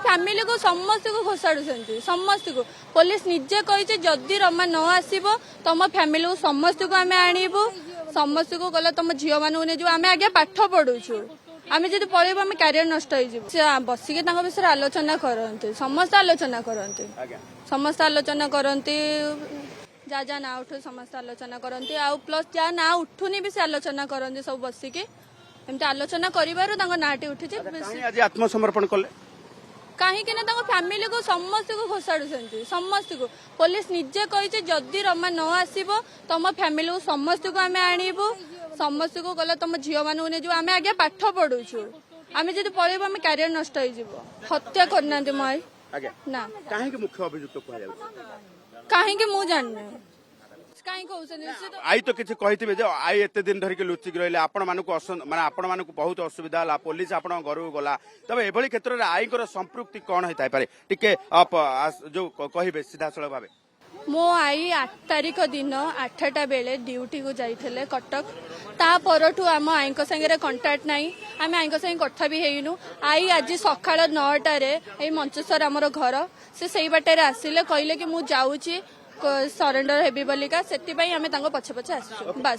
family को समस्त को घोषाड़ुंट समस्त को पुलिस निजे कही जदि रमा न आसब तुम फैमिली को समस्त को आम आणबू समस्त को गला तुम झील मान आम आगे पाठ पढ़ुचु आम जब पढ़ेबू आम क्यारियर नष्ट हो बसिके विषय आलोचना करते समस्त आलोचना करते समस्त आलोचना करते जा ना उठू समस्त आलोचना करते आ प्लस जा ना उठुनी भी से आलोचना करते सब बसिके एमती आलोचना करिबारु नाटी उठी आज आत्मसमर्पण कले कहीं फैमिली को समस्त को घोषाड़ुंट समस्त को पुलिस निजे कही जदि रमा न आसब तुम फैमिली को समस्त को आम आणबू समस्त को गला तुम झील मान आम आगे पाठ पढ़ुचु आम जब पढ़ेबू आम क्यारियर नष्ट हो हत्या करना माई ना कहीं मुख्य अभियुक्त कहीं मु जान कहीं आई तो किसी कही आई एत दिन धरिक लुचिक रही आपण मानक माने आपण मानक बहुत असुविधा है पुलिस आपण घर को गला तब एभली क्षेत्र में आई संपृक्ति कौन होता है टिके जो कहे सीधा सड़क भाव मो आई 8 तारिख दिन 8टा बेले ड्यूटी को जाइए कटक ता परठू आम आई संगे कंटाक्ट नाई आम आई संगे कथा भी हेनु आई आज सकाळ 9टारे मंचेश्वर आमर घर से बाटे आसिले कहले कि मु जाऊँगी सरेंडर हेबी बोलिका से आम पछे पछे आस बस